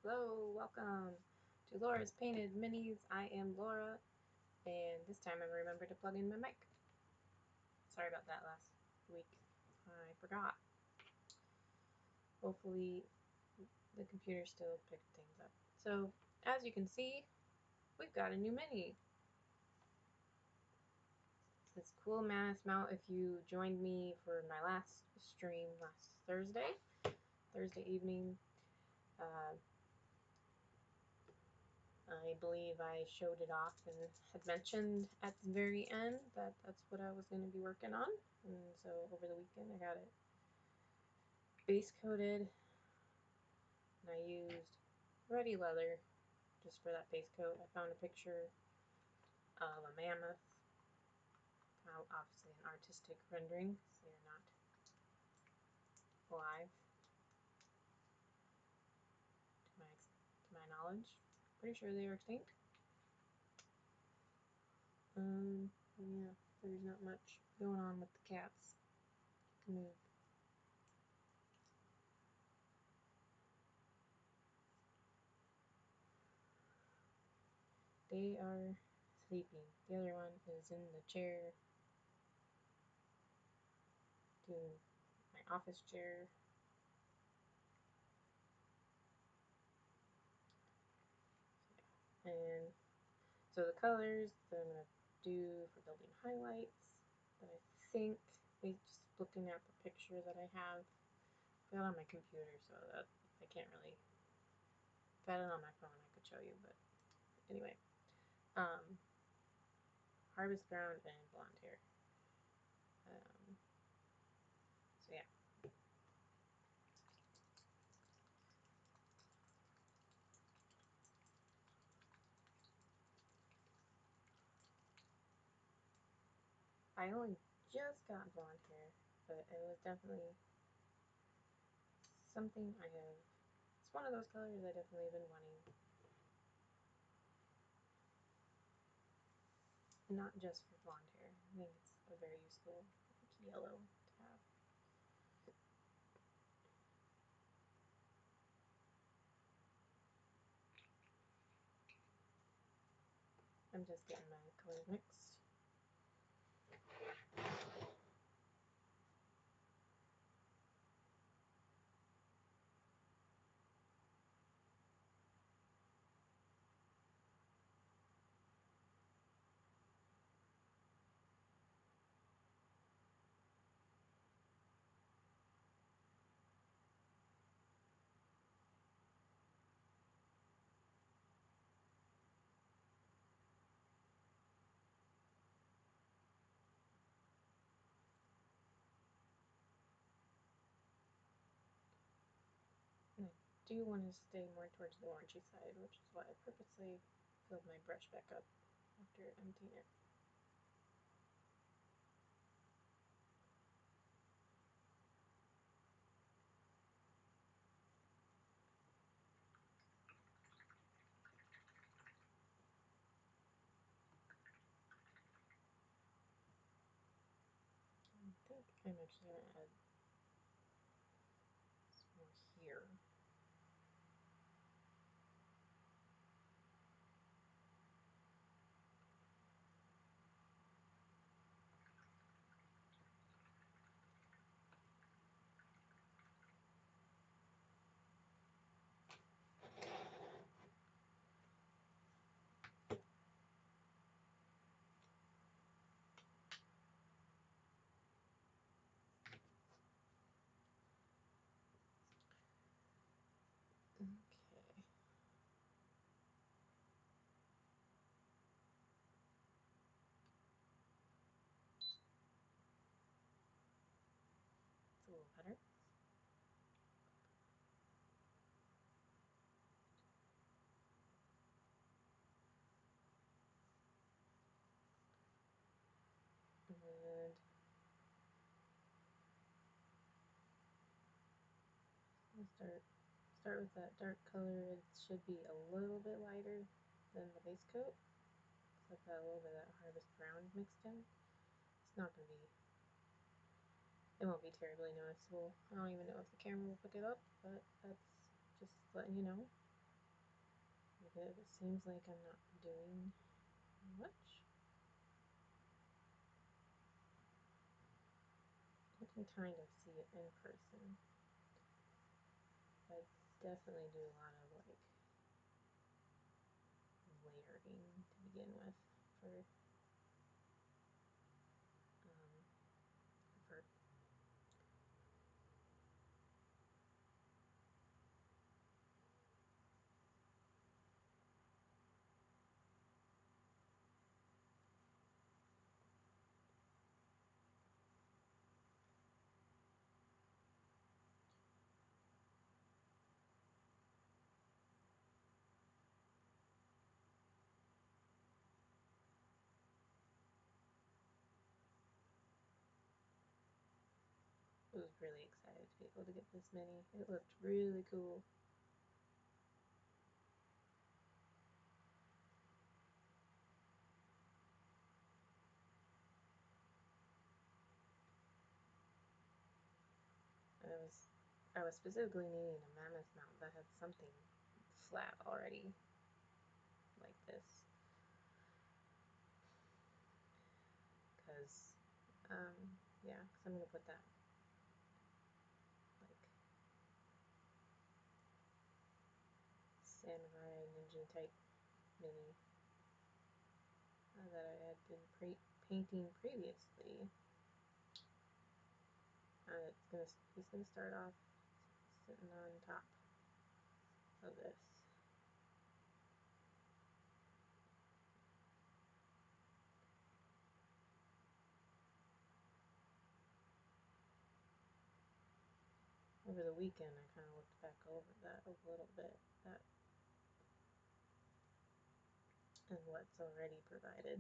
Hello, welcome to Laura's Painted Minis. I am Laura, and this time I remembered to plug in my mic. Sorry about that last week. I forgot. Hopefully the computer still picked things up. So, as you can see, we've got a new mini. It's this cool Mammoth mount. If you joined me for my last stream last Thursday evening, I believe I showed it off and had mentioned at the very end that that's what I was going to be working on. And so over the weekend I got it base coated, and I used ready leather just for that base coat. I found a picture of a mammoth, obviously an artistic rendering, so they're not alive to my knowledge. Pretty sure they are extinct. Yeah, there's not much going on with the cats. Move. They are sleeping. The other one is in the chair, doing my office chair. And so the colors that I'm going to do for building highlights that I think, just looking at the picture that I have, I got on my computer, so that I can't really, if I had it on my phone I could show you, but anyway. Harvest brown and blonde hair. So yeah. I only just got blonde hair, but it was definitely something I have, it's one of those colors I definitely have been wanting. Not just for blonde hair. I think it's a very useful yellow to have. I'm just getting my colors mixed. And I do want to stay more towards the orangey side, which is why I purposely filled my brush back up after emptying it. I think I'm actually going to add some more here. Okay. It's a little better. And we'll start with that dark color. It should be a little bit lighter than the base coat. So I've got a little bit of that harvest brown mixed in. It's not going to be, it won't be terribly noticeable. I don't even know if the camera will pick it up, but that's just letting you know. It seems like I'm not doing much. I can kind of see it in person. I definitely do a lot of like layering to begin with for effort. I was really excited to be able to get this mini. It looked really cool. I was specifically needing a Mammoth mount that had something flat already like this. Because, yeah, because I'm going to put that like Samurai Ninja type mini that I had been painting previously. He's gonna start off sitting on top of this. Over the weekend, I kind of looked back over that a little bit, that and what's already provided.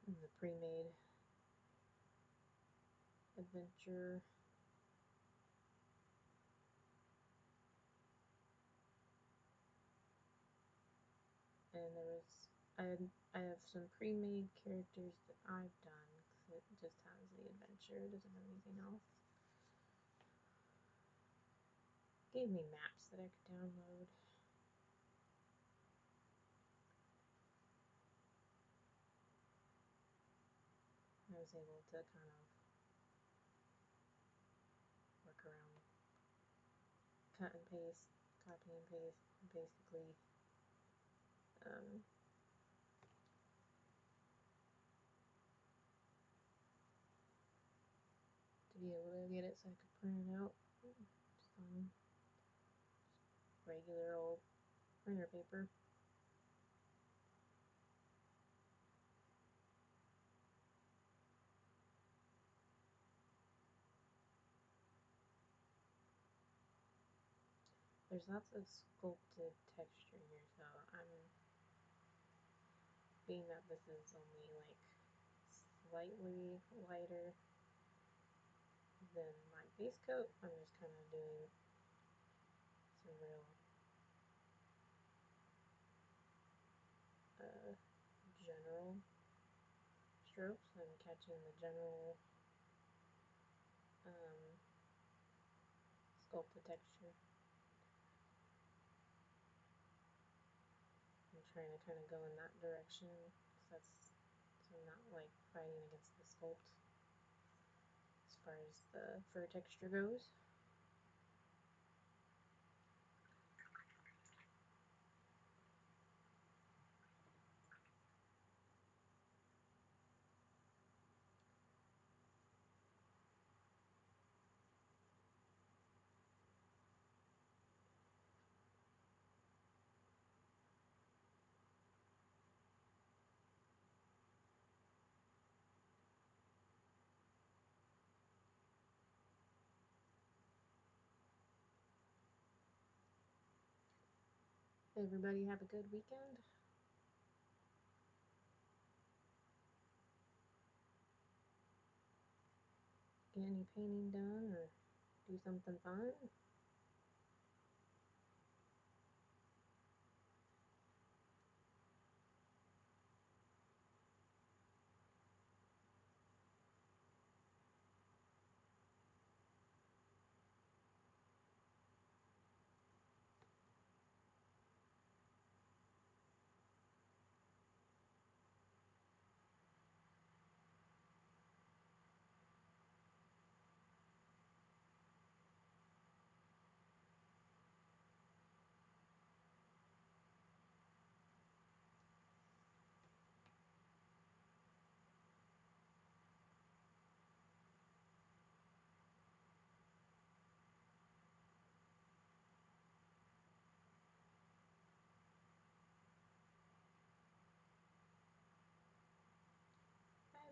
The pre-made adventure. And I have some pre-made characters that I've done because it just has the adventure, it doesn't have anything else. Gave me maps that I could download. I was able to kind of work around cut and paste, copy and paste, basically to be able to get it so I could print it out just on regular old printer paper. There's lots of sculpted texture here, so being that this is only like slightly lighter than my base coat, I'm just kind of doing some real general strokes. I'm catching the general sculpted texture. I'm trying to kind of go in that direction, so I'm not like fighting against the sculpt as far as the fur texture goes. Everybody have a good weekend. Get any painting done or do something fun.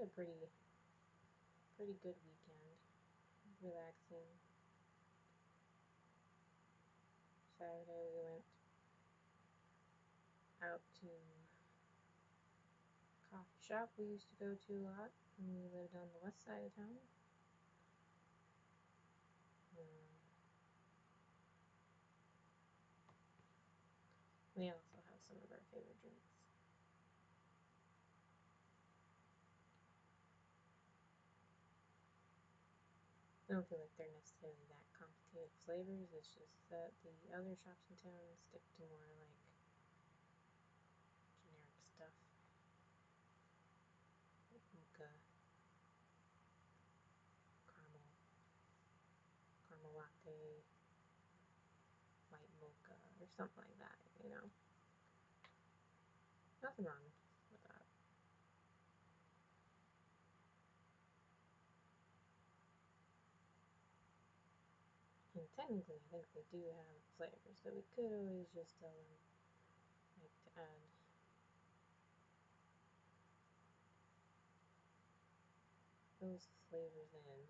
had a pretty good weekend. Relaxing. Saturday we went out to a coffee shop we used to go to a lot when we lived on the west side of town. We also have some of our favorite drinks. I don't feel like they're necessarily that complicated flavors, it's just that the other shops in town stick to more like generic stuff. Like mocha, caramel latte, white mocha, or something like that, you know. Nothing wrong with that. And technically, I think they do have flavors, so we could always just tell them like to add those flavors in.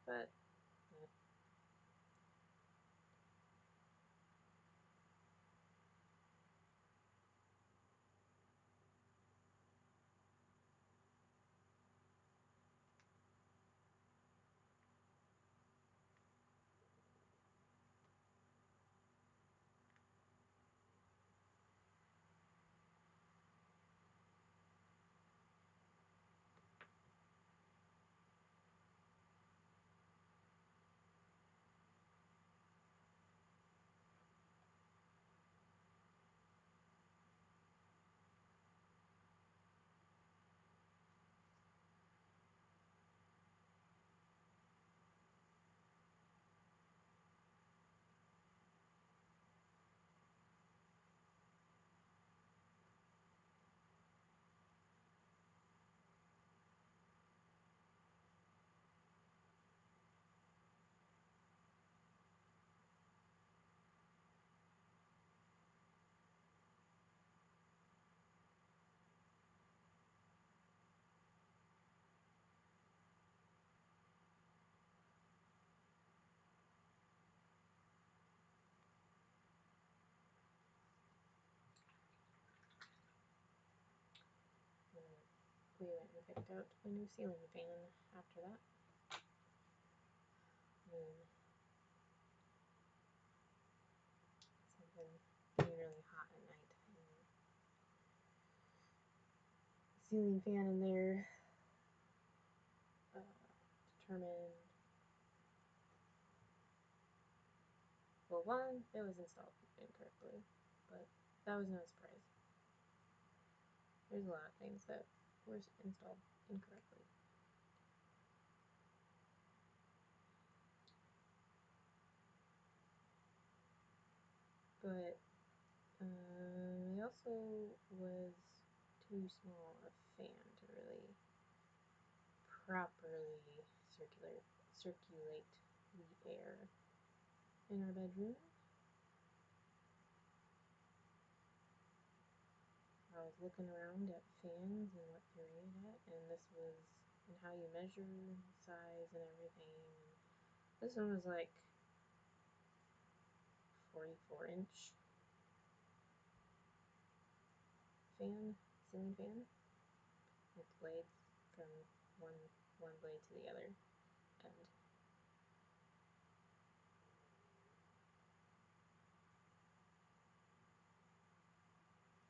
But yeah. We went and picked out a new ceiling fan after that. Something being really hot at night. The ceiling fan in there determined. Well, one, it was installed incorrectly, but that was not a surprise. There's a lot of things that were installed incorrectly. But it also was too small a fan to really properly circulate the air in our bedroom. I was looking around at fans and what they're rated at, and this was, and how you measure size and everything. And this one was like 44-inch fan, ceiling fan, with blades from one blade to the other end.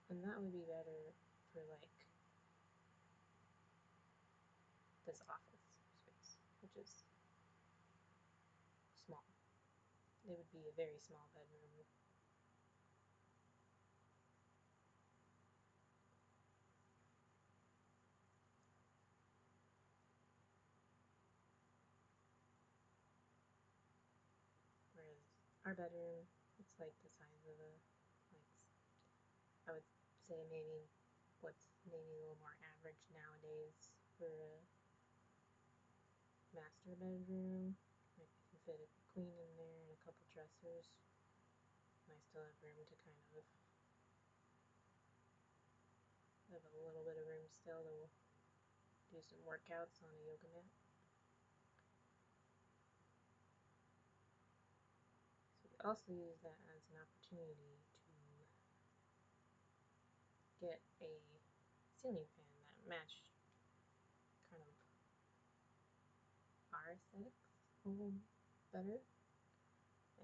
And that would be better for like this office space, which is small. It would be a very small bedroom. Whereas our bedroom, it's like the size of a, like, I would say maybe what's maybe a little more average nowadays for a master bedroom. Like you can fit a queen in there and a couple dressers. And I still have room to kind of have a little bit of room still to do some workouts on a yoga mat. So we also use that as an opportunity to get a ceiling fan that matched kind of our aesthetics a little better.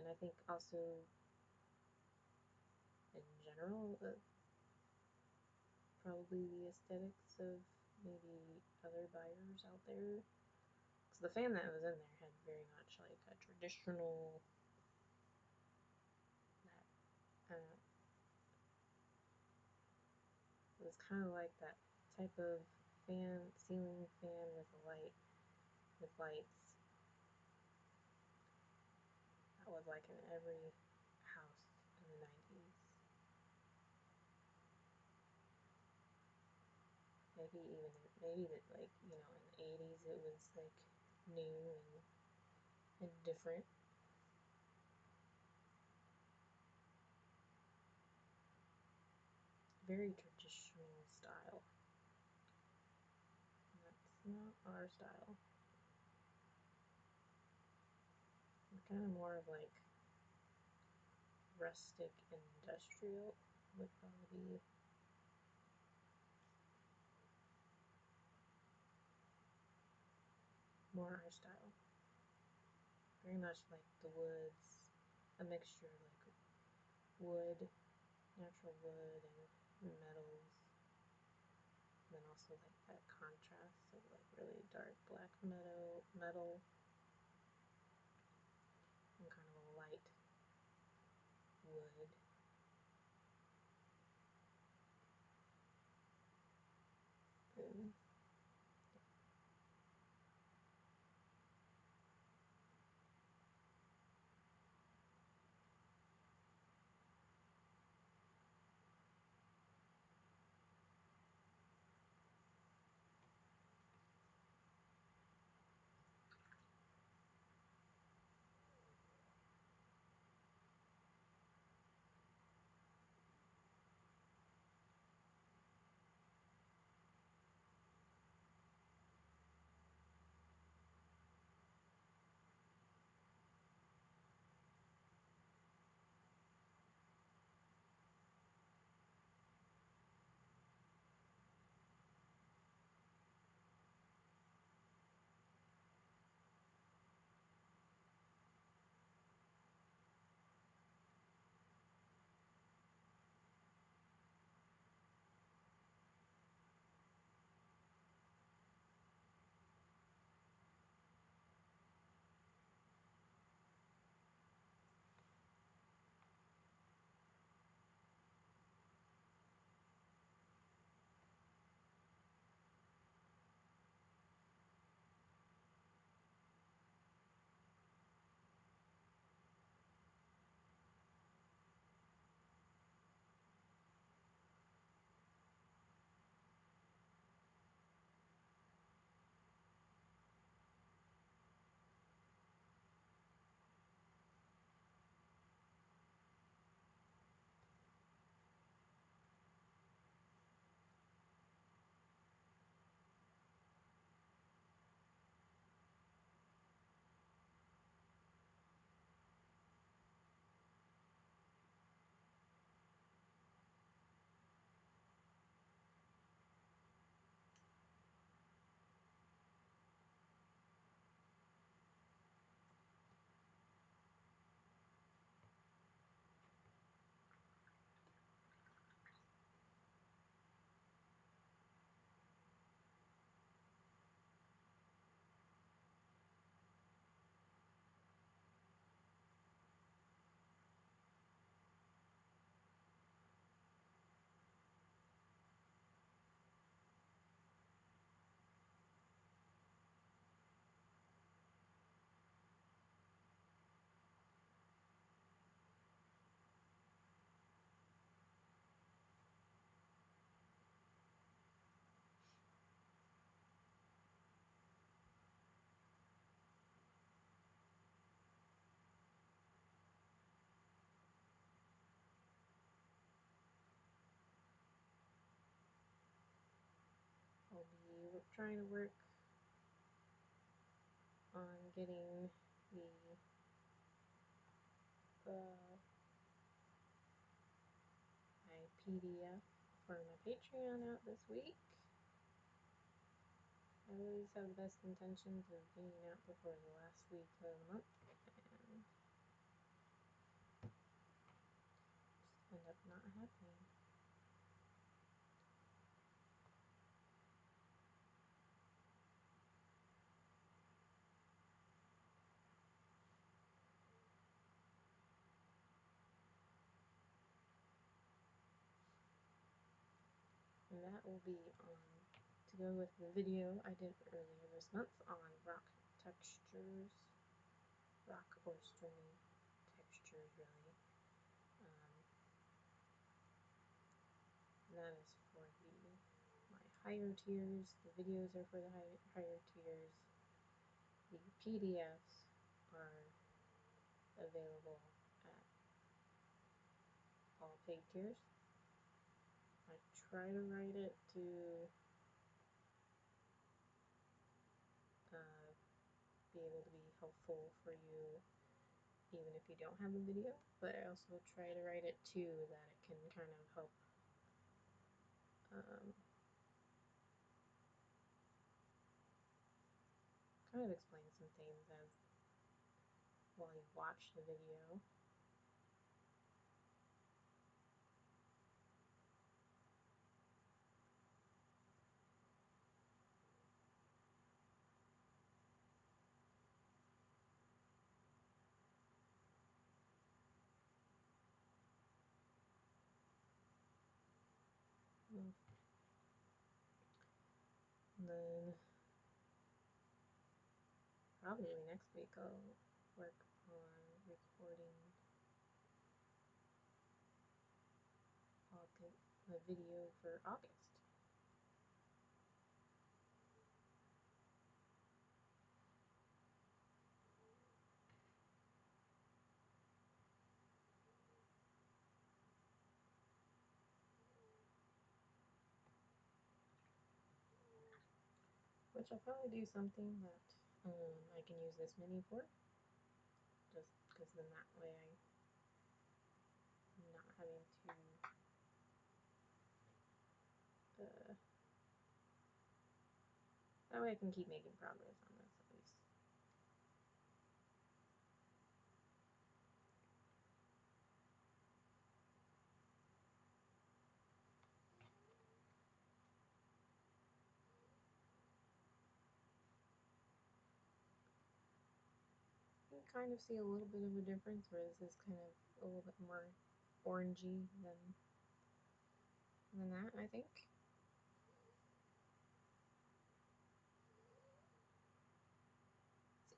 And I think also in general, probably the aesthetics of maybe other buyers out there. Because the fan that was in there had very much like a traditional, that it was kind of like that type of fan, ceiling fan with a light, with lights. That was like in every house in the 90s. Maybe that, like, you know, in the 80s it was like new and different. Very traditional style. And that's not our style. We're kind of more of like rustic industrial would probably be more our style. Very much like the woods, a mixture of like wood, natural wood, and metals. And then also like that contrast of like really dark black metal and kind of a light wood. And trying to work on getting the my PDF for my Patreon out this week. I always have the best intentions of getting it out before the last week of the month, and just end up not happening. And that will be on, to go with the video I did earlier this month on rock textures, rock or stringy textures really. And that is for my higher tiers. The videos are for the higher tiers. The PDFs are available at all paid tiers. I try to write it to be able to be helpful for you even if you don't have a video, but I also try to write it too that it can kind of help kind of explain some things as while you watch the video. And then probably next week I'll work on recording a video for August. Which I'll probably do something that I can use this mini for, just because then that way I'm not having to that way I can keep making progress on this at least. You can kind of see a little bit of a difference where this is kind of a little bit more orangey than that, I think.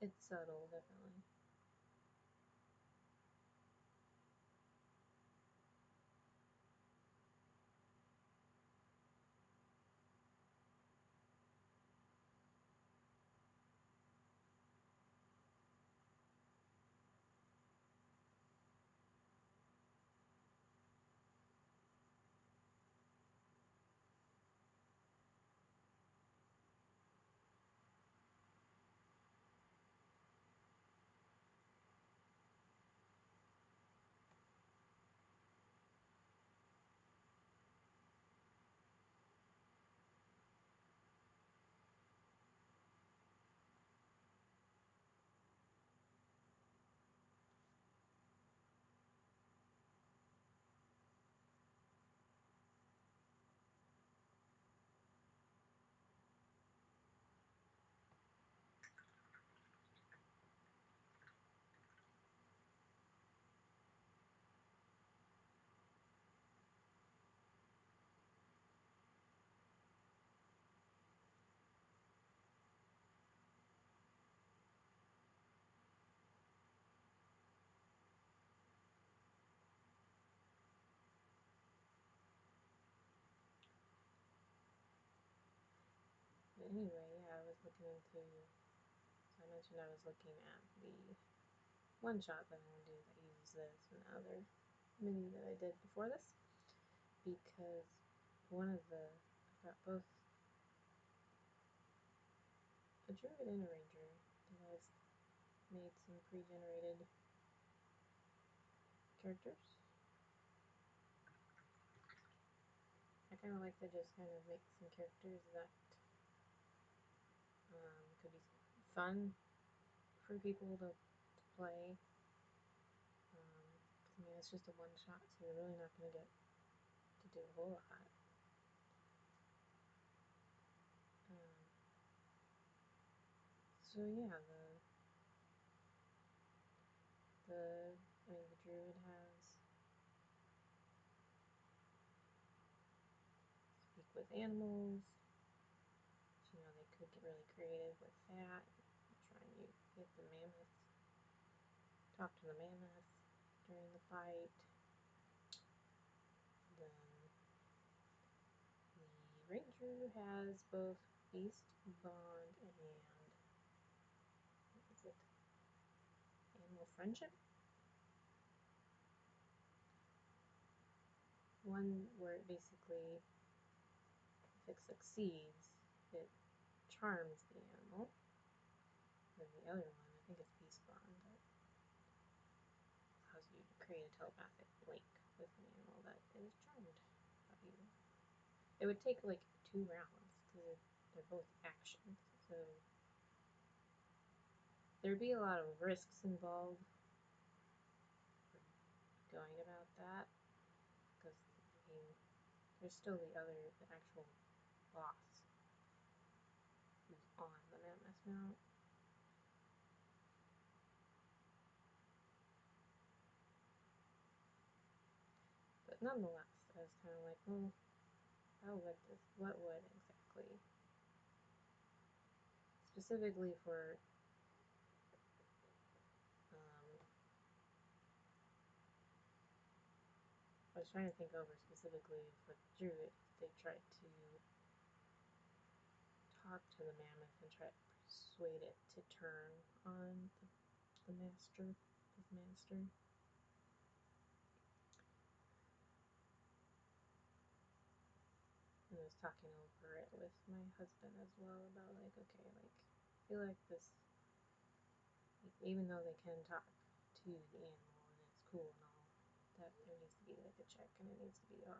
It's subtle, definitely. But anyway, yeah, I was looking into, so I mentioned I was looking at the one shot that I'm going to do that uses this and the other mini that I did before this, because one of the, I've got both a druid and a ranger that I've made some pre-generated characters. I kind of like to just kind of make some characters that could be fun for people to play. I mean, it's just a one shot, so you're really not going to get to do a whole lot. So yeah, the druid has speak with animals. You know, they could get really creative with that. Try and get the mammoth, talk to the mammoth during the fight. Then the ranger has both beast bond and what is it? Animal friendship. One where it basically, if it succeeds, it charms the animal. And the other one, I think it's beast bond, that allows you to create a telepathic link with an animal that is charmed by you. It would take like 2 rounds because they're both actions, so there'd be a lot of risks involved for going about that, because I mean, there's still the actual boss who's on the mammoth mount. But nonetheless, I was kind of like, well, what would exactly, specifically for, I was trying to think over specifically for Druid, if they tried to talk to the mammoth and try to persuade it to turn on the master, his master. And I was talking over it with my husband as well about like, okay, like, I feel like this, like, even though they can talk to the animal and it's cool and all, that there needs to be like a check and it needs to be a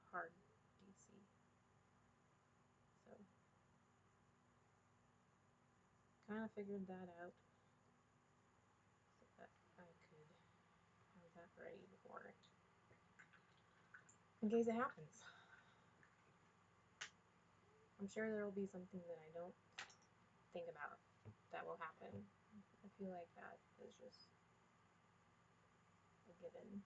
hard DC. So kind of figured that out so that I could have that ready for it in case it happens. I'm sure there will be something that I don't think about that will happen. I feel like that is just a given.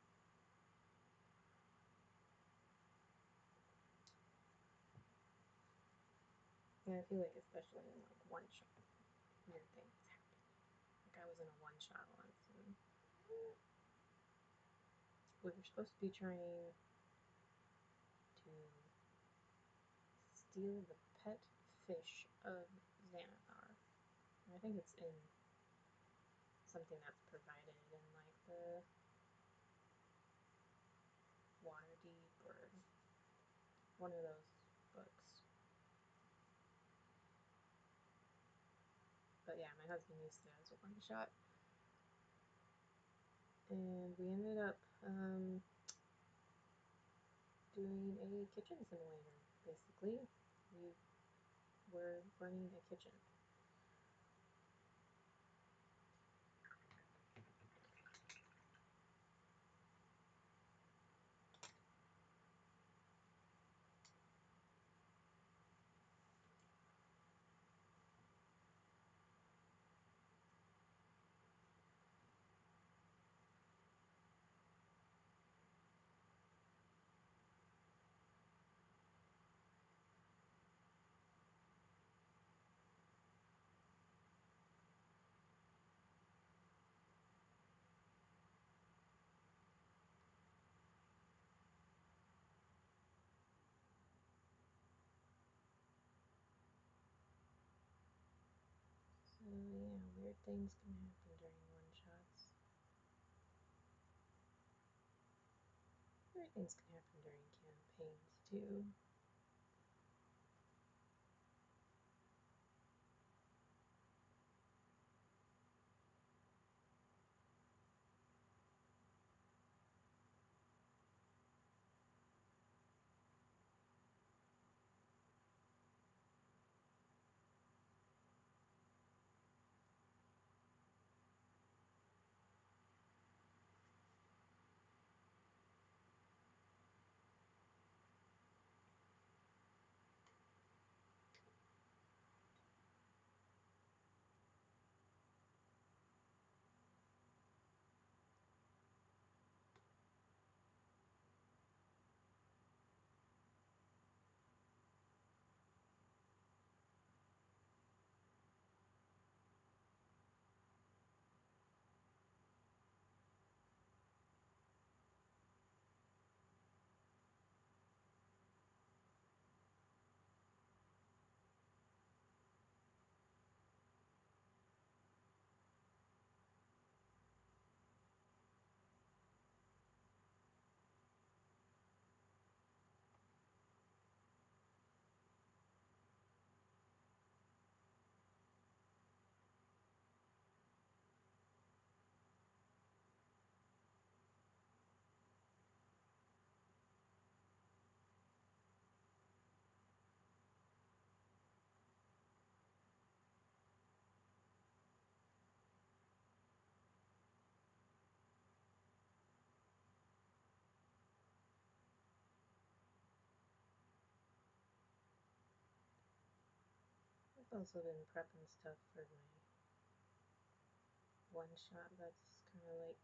And I feel like especially in like one shot, weird things happen. Like I was in a one shot once and we were supposed to be trying to steal the pet fish of Xanathar. I think it's in something that's provided in like the Waterdeep or one of those books. But yeah, my husband used it as a one shot. And we ended up doing a kitchen simulator, basically. We were running a kitchen. So yeah, weird things can happen during one-shots. Weird things can happen during campaigns too. I've also been prepping stuff for my one shot that's kind of like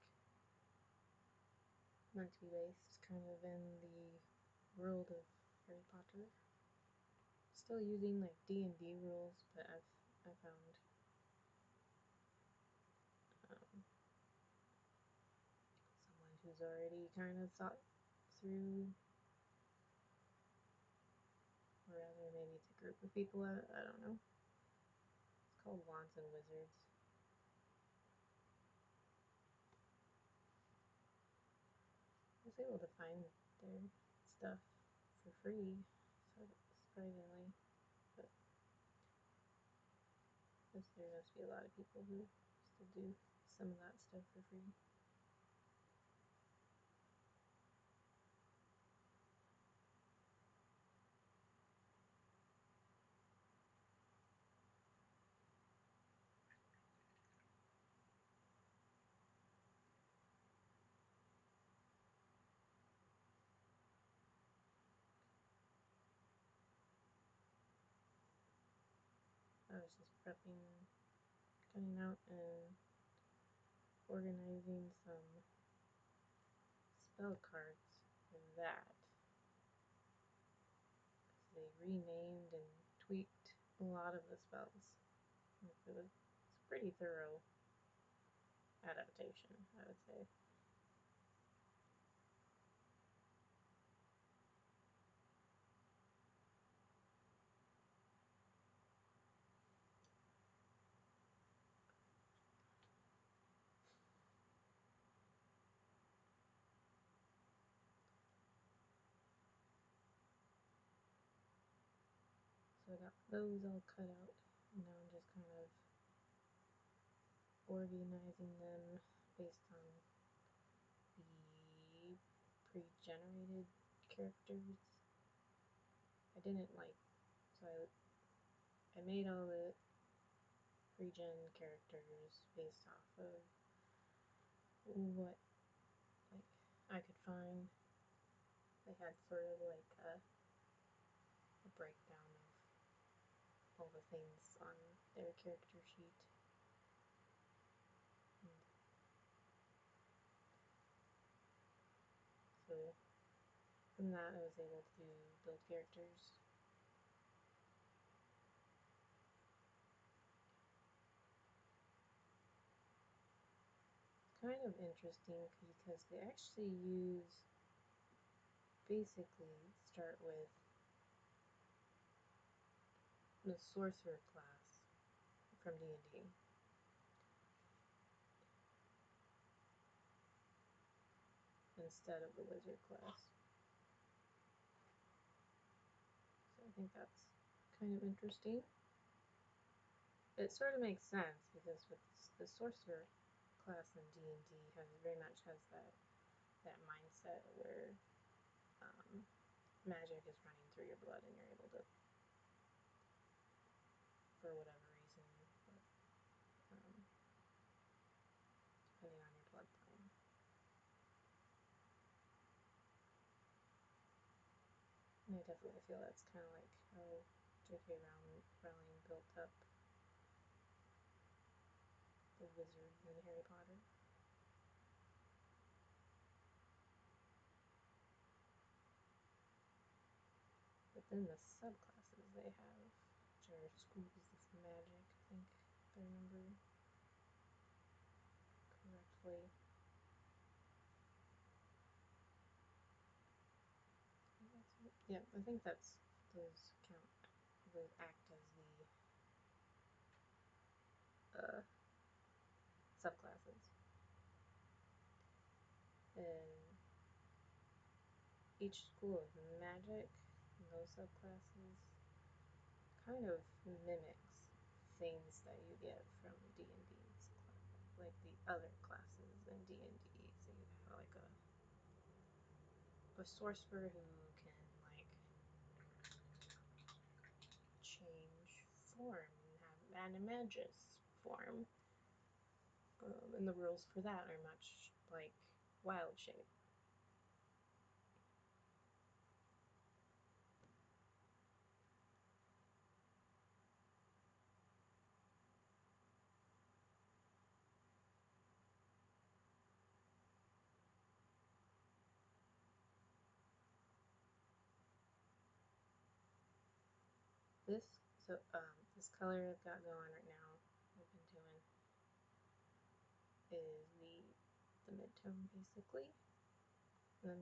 monkey based, kind of in the world of Harry Potter. Still using like D&D rules, but I found someone who's already kind of thought through, or rather maybe it's a group of people. I don't know. It's called Wands and Wizards. I was able to find their stuff for free, so surprisingly, but there must be a lot of people who still do some of that stuff for free. I was just prepping, cutting out and organizing some spell cards for that. They renamed and tweaked a lot of the spells. It's a pretty thorough adaptation, I would say. So I got those all cut out, and now I'm just kind of organizing them based on the pre-generated characters. I didn't like, so I made all the pre-gen characters based off of what like I could find. They had sort of like a breakdown of all the things on their character sheet. And so from that I was able to build characters. It's kind of interesting because they actually basically start with the sorcerer class from D&D. Instead of the wizard class. So I think that's kind of interesting. It sort of makes sense because with the sorcerer class in D&D very much has that mindset where magic is running through your blood and you're able to, for whatever reason, but, depending on your bloodline. And I definitely feel that's kind of like how J.K. Rowling built up the wizards in Harry Potter. But then the subclasses they have, which are schools of magic, I think, if I remember correctly. Yeah, I think those act as the subclasses. And each school of magic, those subclasses, kind of mimics things that you get from D&D's, like the other classes in D&D. So you have like a sorcerer who can like change form and have animagus form. And the rules for that are much like wild shape. This color I've got going right now, I've been doing, is the mid-tone basically. And then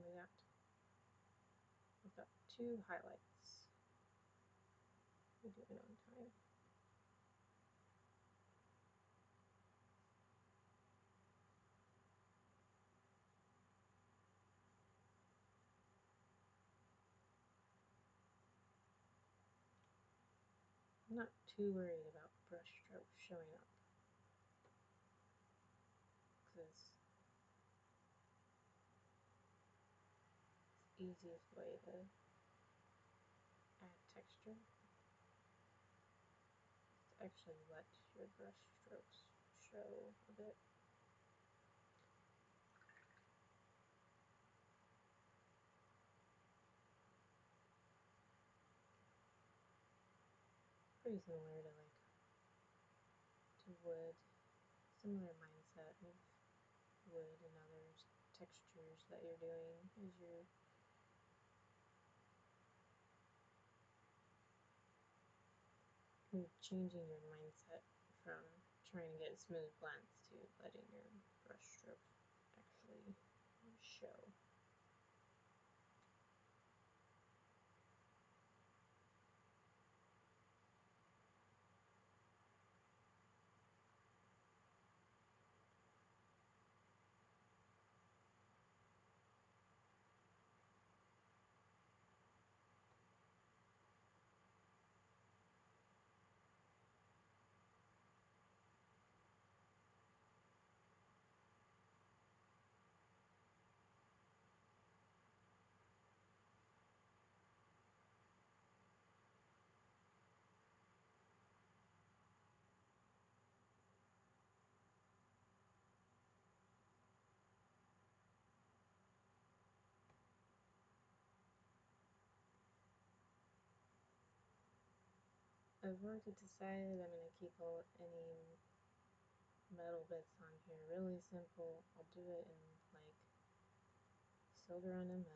we've got two highlights we're doing on time. I'm not too worried about brush strokes showing up, because it's the easiest way to add texture. To actually let your brush strokes show a bit. Pretty similar to wood. Similar mindset of wood and other textures that you're doing as you're changing your mindset from trying to get smooth blends to letting your brush strokes actually show. I've already decided I'm going to keep any metal bits on here really simple. I'll do it in like silver and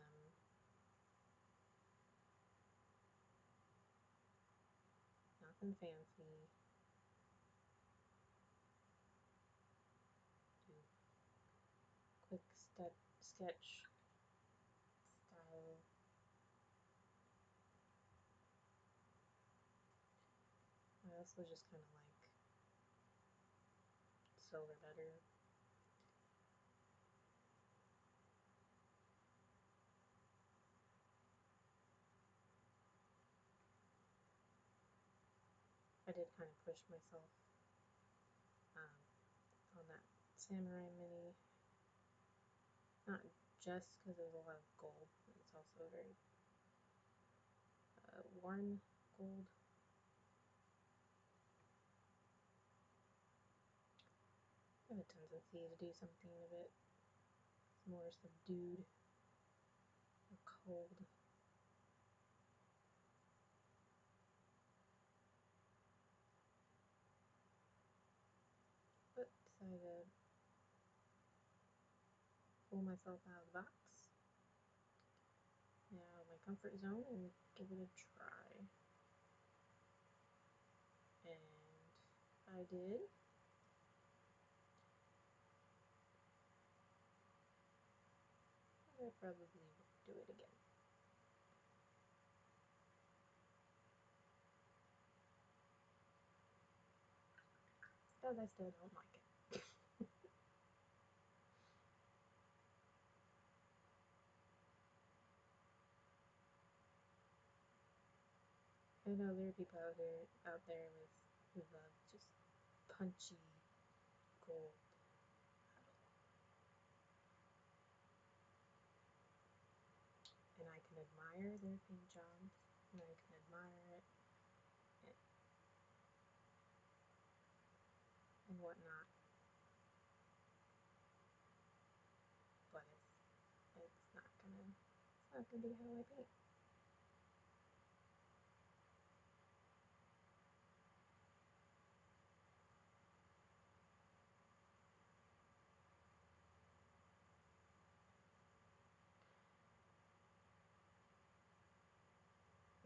nothing fancy. Do quick sketch style. I also just kind of like silver better. I did kind of push myself on that samurai mini, not just because there's a lot of gold, but it's also very warm gold. I have a tendency to do something a bit more subdued or cold. But decided to pull myself out of the box, out of my comfort zone, and give it a try. And I did. I probably won't do it again. Because I still don't like it. I know there are people out there who love just punchy gold metal, and I can admire their paint jobs, and I can admire it and whatnot, but it's not gonna be how I paint.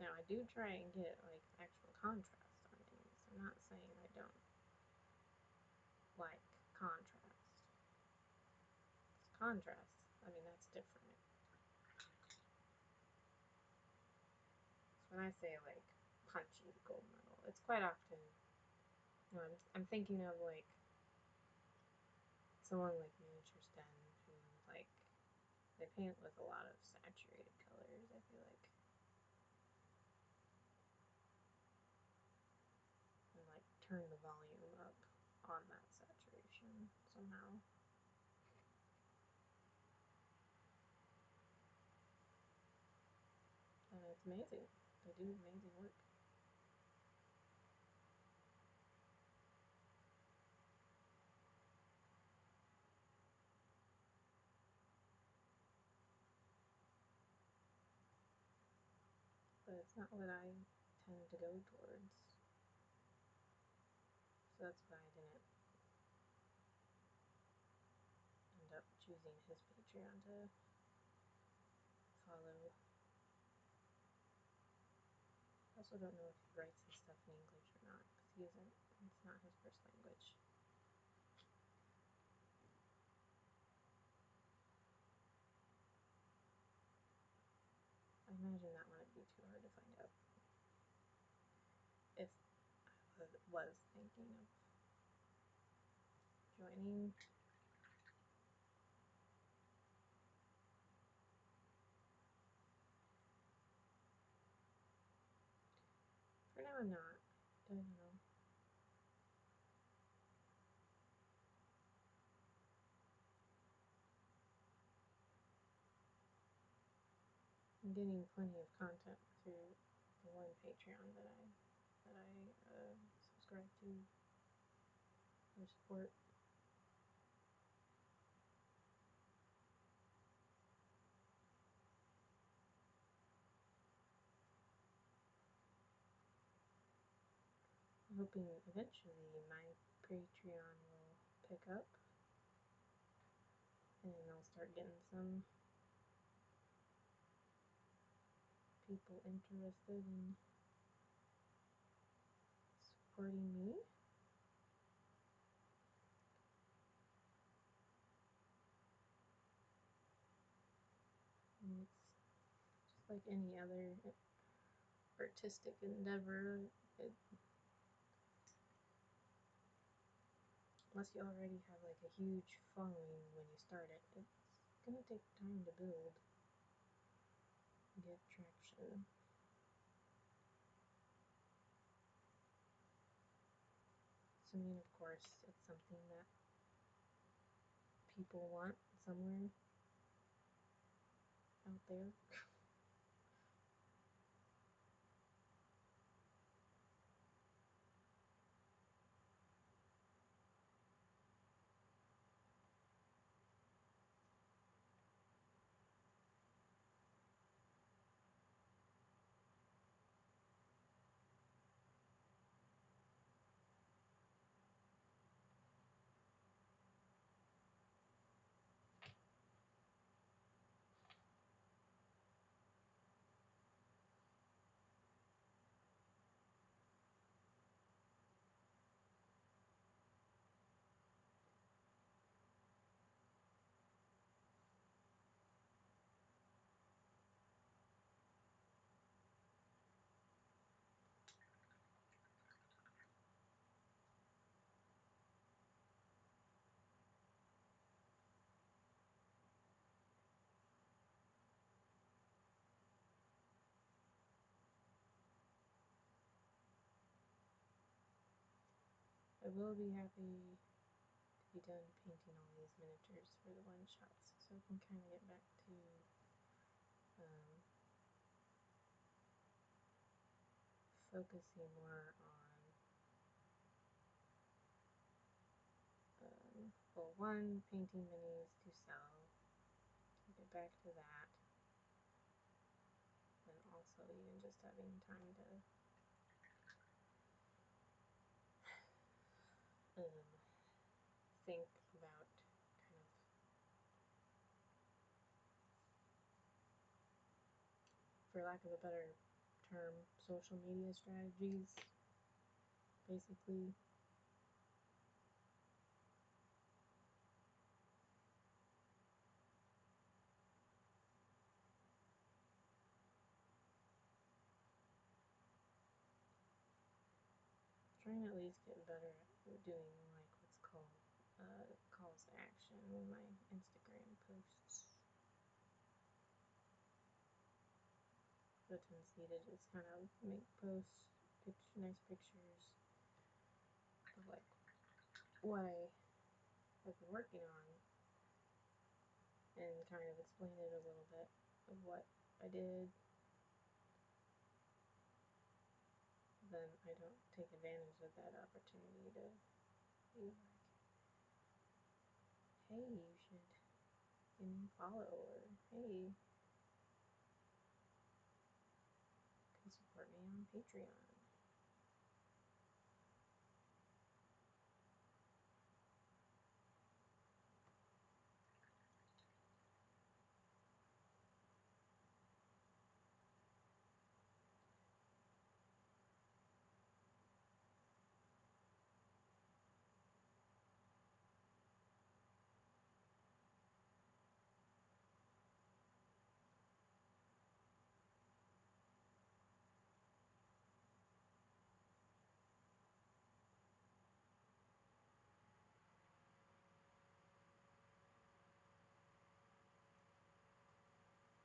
Now I do try and get like actual contrast on minis. I'm not saying I don't like contrast. It's contrast, I mean, that's different. So when I say like punchy gold medal, it's quite often, you know, I'm thinking of like someone like Miniature Sten who like they paint with a lot of saturated colors, I feel like. And like turn the volume up on that saturation somehow. And it's amazing. They do amazing work. But it's not what I tend to go towards. So that's why I didn't end up choosing his Patreon to follow. I also don't know if he writes his stuff in English or not, because he isn't, it's not his first language. I imagine that wouldn't be too hard to find out if I was thinking of joining. For now, I'm not. I don't know. I'm getting plenty of content through the one Patreon that I subscribe to or support. I'm hoping eventually my Patreon will pick up and I'll start getting some people interested in supporting me. And it's just like any other artistic endeavor. Unless you already have like a huge following when you start it, it's gonna take time to build and get traction. So, I mean, of course, it's something that people want somewhere out there. I will be happy to be done painting all these miniatures for the one shots, so I can kind of get back to focusing more on, well, one, painting minis to sell. I'll get back to that. And also even just having time to think about kind of, for lack of a better term, social media strategies basically. Trying to at least get better at doing like what's called calls to action with my Instagram posts. The tendency to just kind of make posts, nice pictures of like what I've been working on, and kind of explain it a little bit of what I did. Then I don't take advantage of that opportunity to be like, hey, you should give me a follow, or hey, you can support me on Patreon.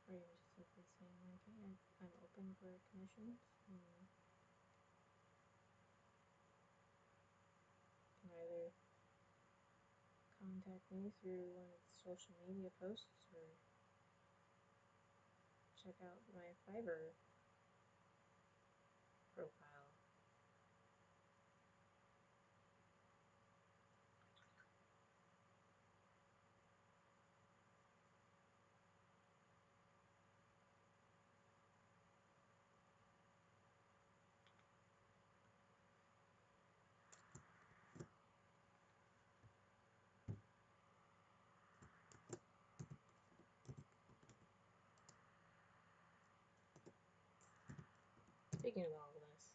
Or even just simply saying like, hey, I'm open for commissions, and you can either contact me through one of the social media posts or check out my Fiverr profile. Speaking of all of this,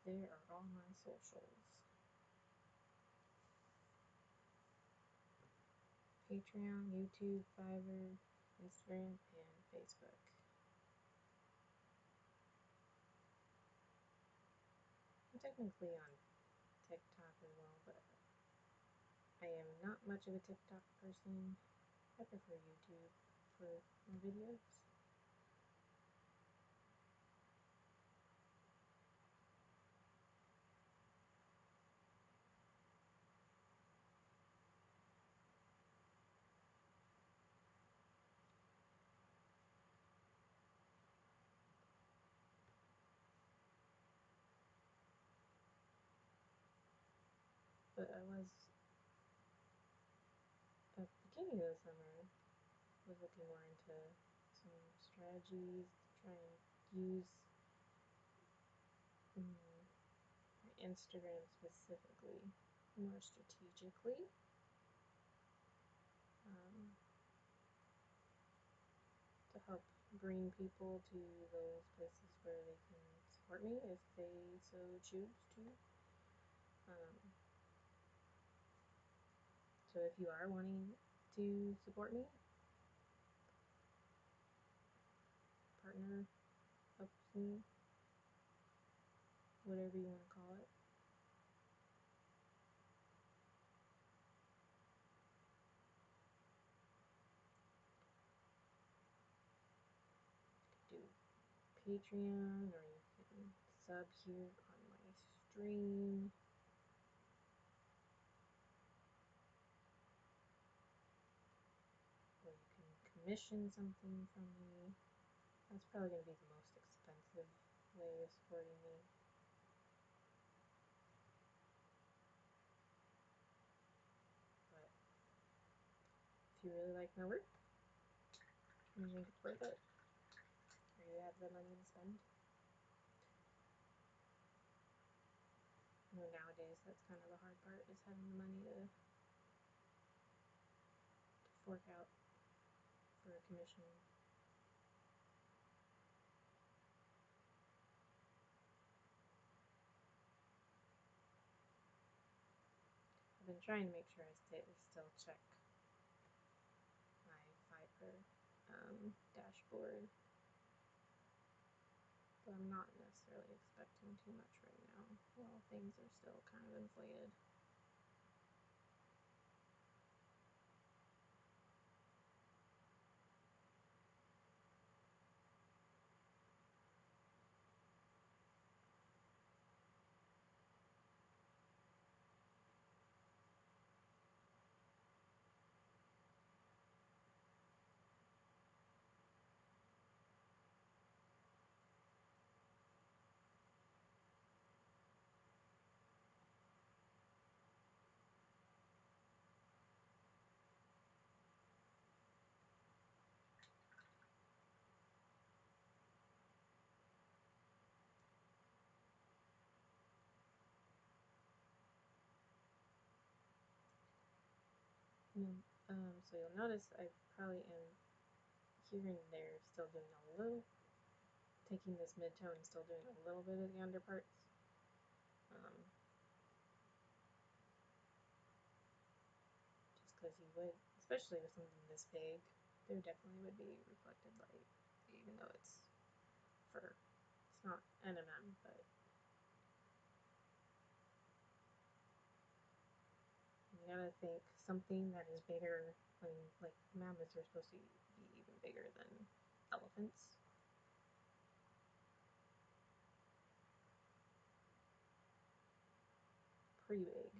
there are all my socials. Patreon, YouTube, Fiverr, Instagram, and Facebook. I'm technically on TikTok as well, but I am not much of a TikTok person. I prefer YouTube for my videos. But I was, at the beginning of the summer, was looking more into some strategies to try and use my Instagram specifically more strategically. Um, to help bring people to those places where they can support me if they so choose to. Um, so if you are wanting to support me, partner, help me, whatever you want to call it, do Patreon, or you can sub here on my stream. Or you can commission something from me. That's probably going to be the most expensive way of supporting me. But if you really like my work and you think it's worth it, or you have the money to spend, nowadays that's kind of the hard part, is having the money to fork out for a commission. I've been trying to make sure I still check my Fiverr dashboard, but I'm not necessarily expecting too much right now while things are still kind of inflated. So you'll notice I probably am here and there still doing a little, taking this mid-tone and still doing a little bit of the underparts. Just because you would, especially with something this big, there definitely would be reflected light, even though it's fur. It's not NMM, but you gotta think something that is bigger. I mean, like mammoths are supposed to be even bigger than elephants. Pretty big.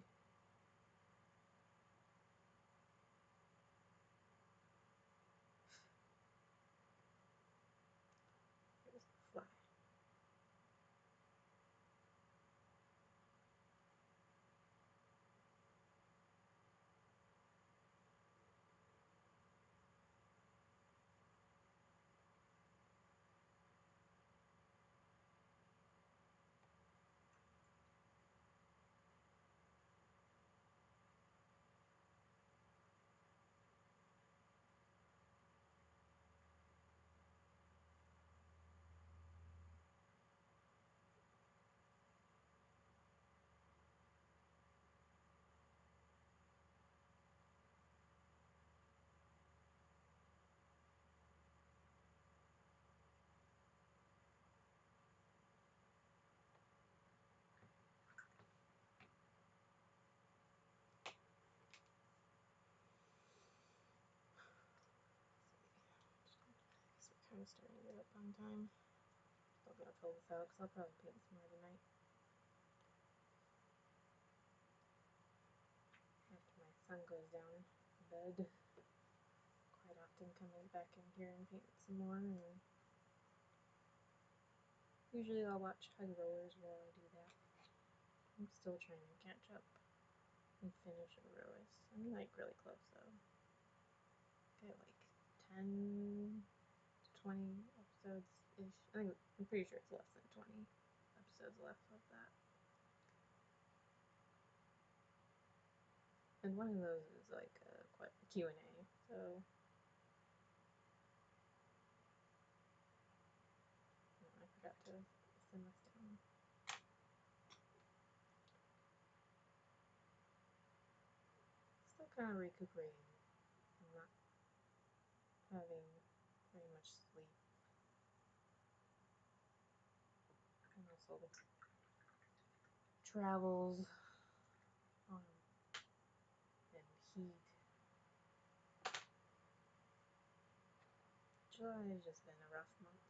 There's the fly. We're kind of starting to get up on time. Still gotta fill this out because I'll probably paint this more tonight. After my son goes down to bed, quite often coming back in here and paint some more. And usually I'll watch hug rollers while I do that. I'm still trying to catch up and finish a rowers. I'm like really close though. Got like 10 to 20 episodes ish. I'm pretty sure it's less than 20 episodes left of that. And one of those is like a Q&A, so I forgot to send this down. Still kind of recuperating. I'm not having very much sleep. And also travels and heat. July has just been a rough month.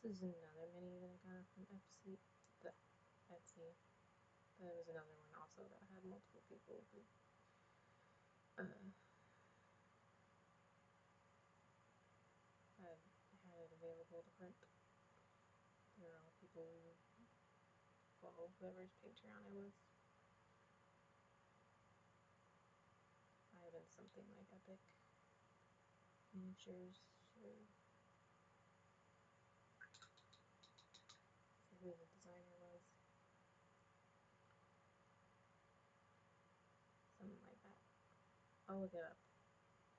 This is another mini that I got from Etsy. But it was another one also that had multiple people who had it available to print. They're all people who follow whoever's Patreon I was. I have been something like Epic Miniatures or who the designer was. Something like that. I'll look it up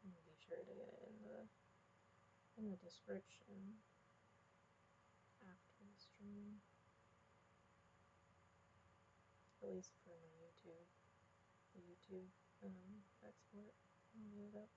and be sure to get it in the description after the stream. At least for my YouTube. The YouTube export. I'll get it up.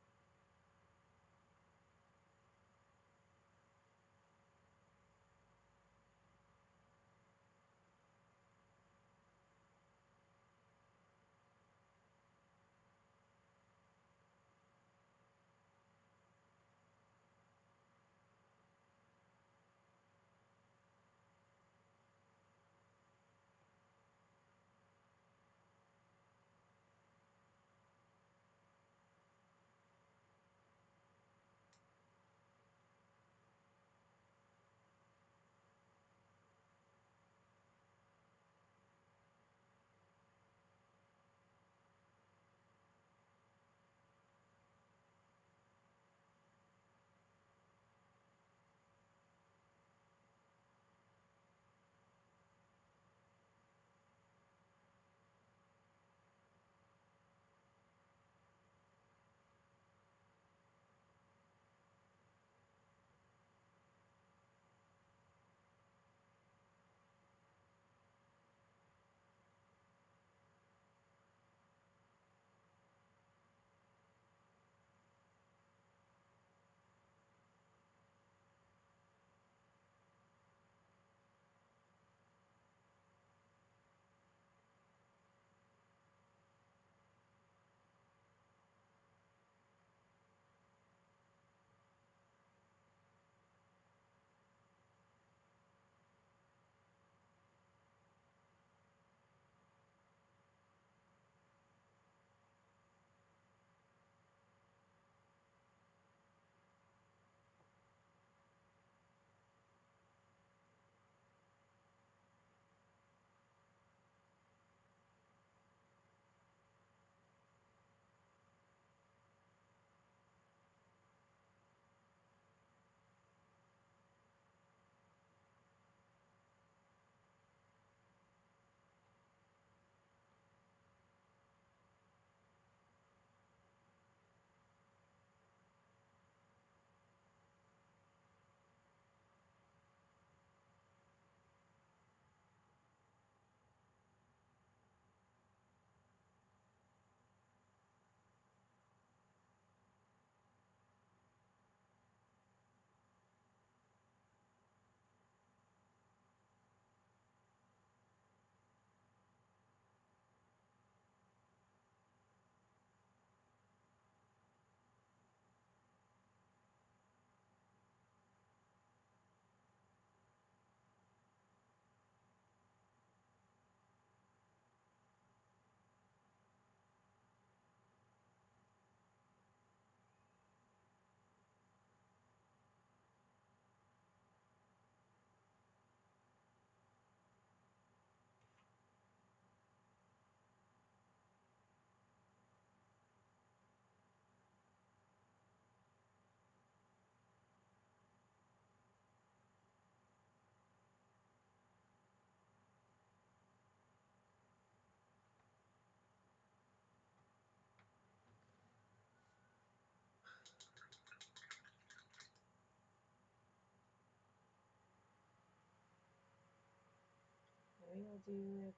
Maybe I'll do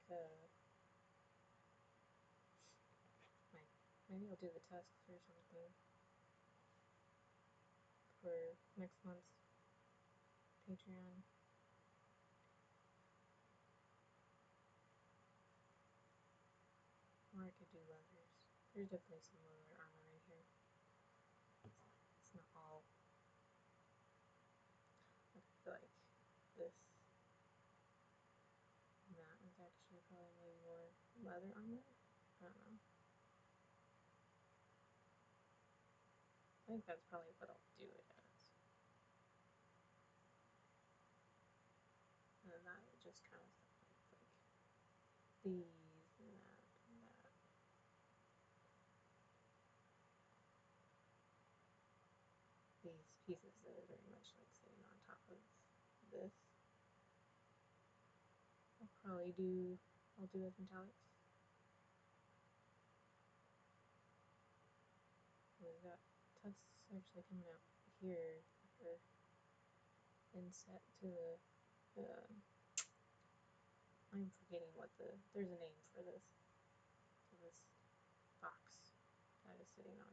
maybe I'll do the tests or something for next month's Patreon. Or I could do leathers. There's definitely some leather armor in here. It's not all. I feel like this. And that one's actually probably maybe more leather on there. I don't know. I think that's probably what I'll do it as. And then that will just kind of like these and that and that. These pieces that are very much like sitting on top of this. I'll do as metallics. We've got tufts actually coming out here that are inset to the, I'm forgetting what there's a name for this, to this box that is sitting on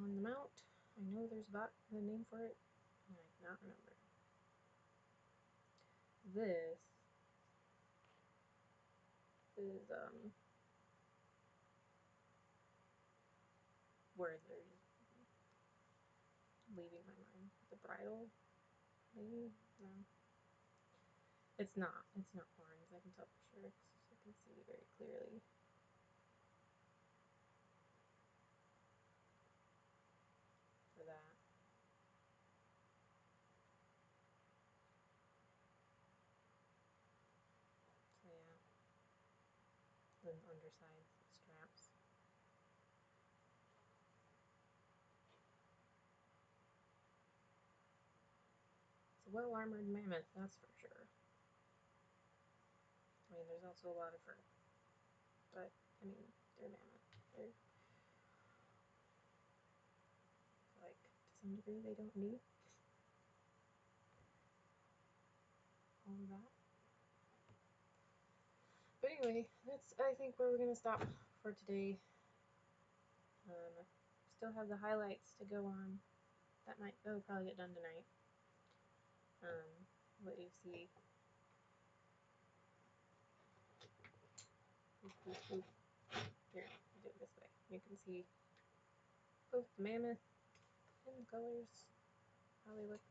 the mount. I know there's a name for it, and I cannot remember. This is words are leaving my mind. The bridle, maybe? No. It's not. It's not horns. I can tell for sure. I can see very clearly. For that. So yeah. Then underside straps. It's a well-armored mammoth, that's for sure. I mean, there's also a lot of fur. But, I mean, they're mammoth. They're, like, to some degree, they don't need all of that. But anyway, that's, I think, where we're going to stop for today. I still have the highlights to go on. That might probably get done tonight. What you see. Here, I'll do it this way. You can see both the mammoth and the colors, how they look.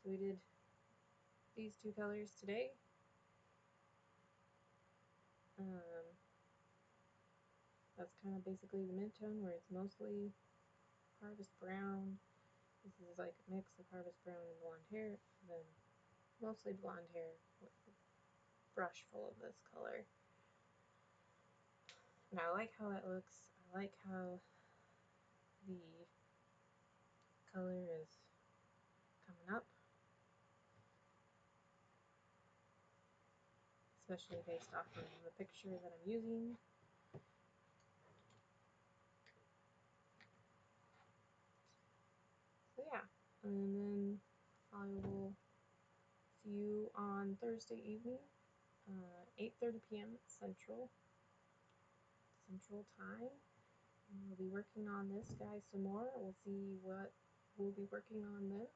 So we did these two colors today. That's kind of basically the mid-tone where it's mostly harvest brown. This is like a mix of harvest brown and blonde hair, and then mostly blonde hair with a brush full of this color. And I like how it looks. I like how the color is coming up, especially based off of the picture that I'm using. So yeah, and then I will see you on Thursday evening, 8:30 p.m. Central Time. And we'll be working on this guy some more. We'll see what we'll be working on then,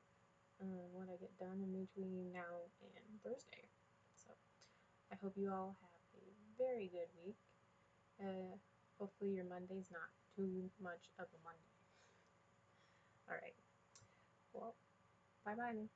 what I get done in between now and Thursday. So I hope you all have a very good week. Hopefully your Monday's not too much of a Monday. Alright, well, bye-bye then.